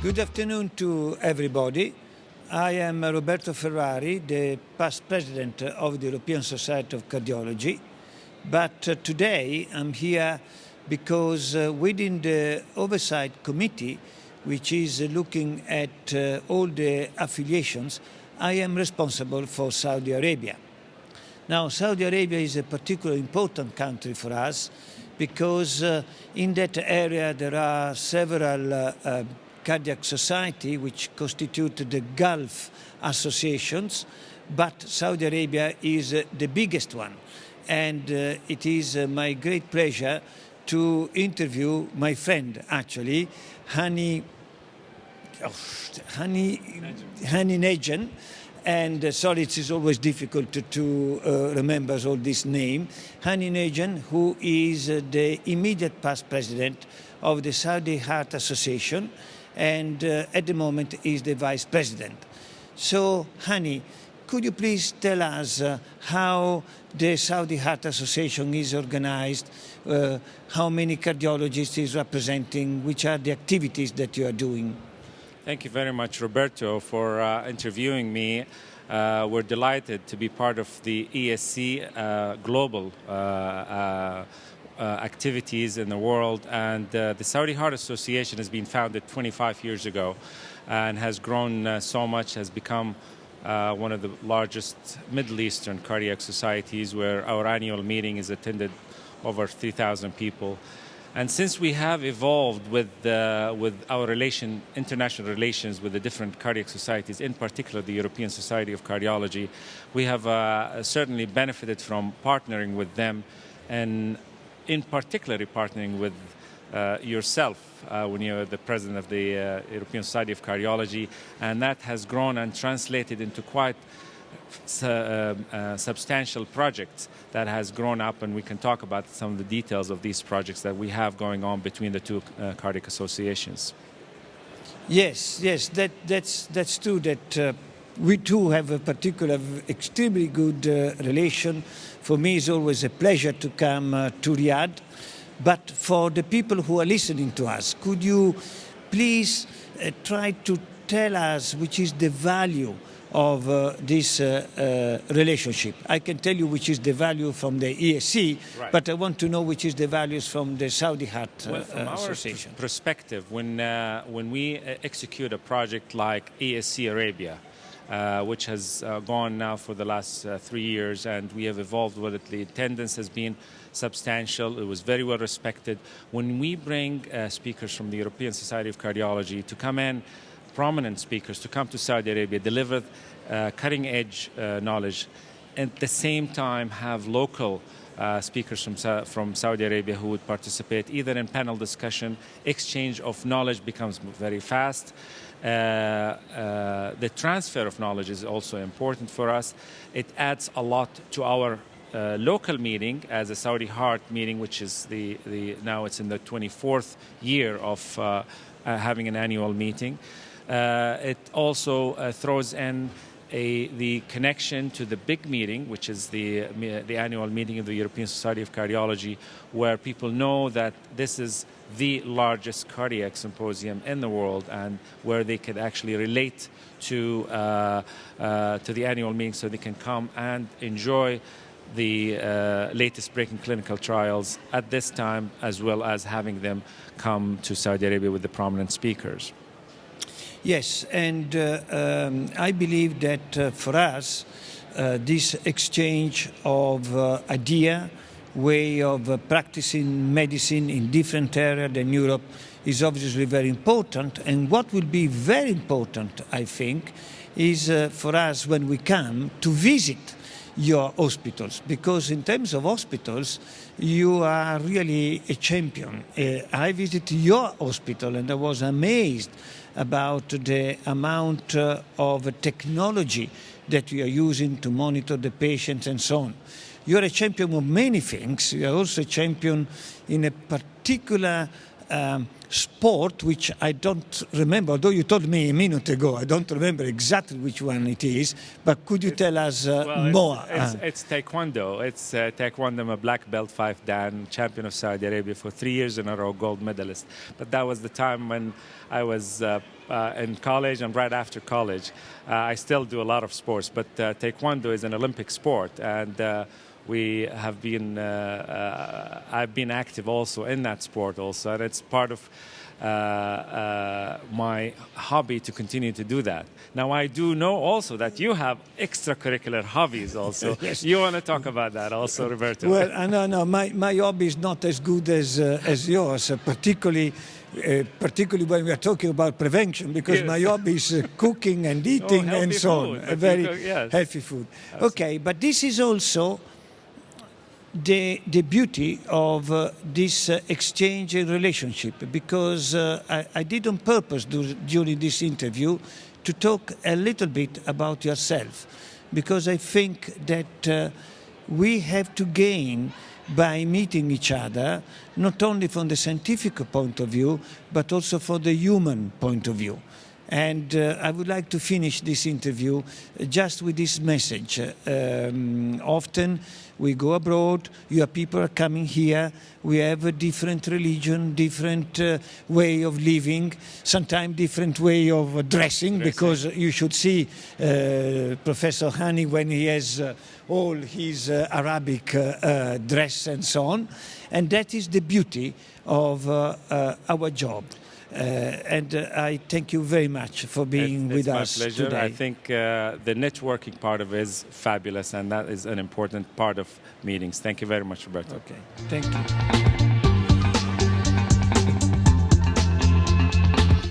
Good afternoon to everybody. I am Roberto Ferrari, the past president of the European Society of Cardiology. But today I'm here because within the Oversight Committee, which is looking at all the affiliations, I am responsible for Saudi Arabia. Now, Saudi Arabia is a particularly important country for us because in that area there are several cardiac society which constitute the Gulf associations, but Saudi Arabia is the biggest one. And it is my great pleasure to interview my friend, actually, Hani Najm. And sorry, it is always difficult to remember all this name. Hani Najm, who is the immediate past president of the Saudi Heart Association, and at the moment is the vice president. So, Hani, could you please tell us how the Saudi Heart Association is organized, how many cardiologists is representing, which are the activities that you are doing? Thank you very much, Roberto, for interviewing me. We're delighted to be part of the ESC global activities in the world, and the Saudi Heart Association has been founded 25 years ago and has grown so much, has become one of the largest Middle Eastern cardiac societies, where our annual meeting is attended over 3,000 people. And since we have evolved with our international relations with the different cardiac societies, in particular the European Society of Cardiology, we have certainly benefited from partnering with them, and in particular partnering with yourself when you're the president of the European Society of Cardiology, and that has grown and translated into quite substantial projects that has grown up, and we can talk about some of the details of these projects that we have going on between the two cardiac associations. Yes, that's true that we too have a particular, extremely good relation. For me, it's always a pleasure to come to Riyadh. But for the people who are listening to us, could you please try to tell us which is the value of this relationship? I can tell you which is the value from the ESC, right, but I want to know which is the values from the Saudi Heart Association. Our perspective, when we execute a project like ESC Arabia, which has gone now for the last 3 years, and we have evolved with it. The attendance has been substantial. It was very well respected. When we bring speakers from the European Society of Cardiology to come in, prominent speakers to come to Saudi Arabia, deliver cutting-edge knowledge, and at the same time have local speakers from Saudi Arabia who would participate either in panel discussion. Exchange of knowledge becomes very fast. The transfer of knowledge is also important for us. It adds a lot to our local meeting as a Saudi Heart meeting, which is now it's in the 24th year of having an annual meeting. It also throws in the connection to the big meeting, which is the annual meeting of the European Society of Cardiology, where people know that this is the largest cardiac symposium in the world, and where they could actually relate to the annual meeting, so they can come and enjoy the latest breaking clinical trials at this time, as well as having them come to Saudi Arabia with the prominent speakers. Yes, and I believe that for us, this exchange of idea, way of practicing medicine in different areas than Europe is obviously very important. And what will be very important, I think, is for us when we come to visit your hospitals, because in terms of hospitals, you are really a champion. I visited your hospital and I was amazed about the amount of technology that you are using to monitor the patients and so on. You are a champion of many things. You are also a champion in a particular sport, which I don't remember, although you told me a minute ago, I don't remember exactly which one it is, but could you tell us more? It's Taekwondo. It's Taekwondo. I'm a black belt 5 Dan, champion of Saudi Arabia for 3 years in a row, gold medalist. But that was the time when I was in college and right after college. I still do a lot of sports, but Taekwondo is an Olympic sport, and we have been, I've been active also in that sport also, and it's part of my hobby to continue to do that. Now, I do know also that you have extracurricular hobbies also. Yes. You want to talk about that also, Roberto? Well, no, my hobby is not as good as yours, particularly when we are talking about prevention, because my hobby is cooking and eating and so on. Very healthy food. Absolutely. Okay, but this is also the beauty of this exchange and relationship, because I did on purpose during this interview to talk a little bit about yourself, because I think that we have to gain by meeting each other, not only from the scientific point of view, but also from the human point of view. And I would like to finish this interview just with this message. Often we go abroad, your people are coming here, we have a different religion, different way of living, sometimes different way of dressing, because you should see Professor Hani when he has all his Arabic dress and so on. And that is the beauty of our job. And I thank you very much for being with us today. It's my pleasure. I think the networking part of it is fabulous, and that is an important part of meetings. Thank you very much, Roberto. Okay, thank you.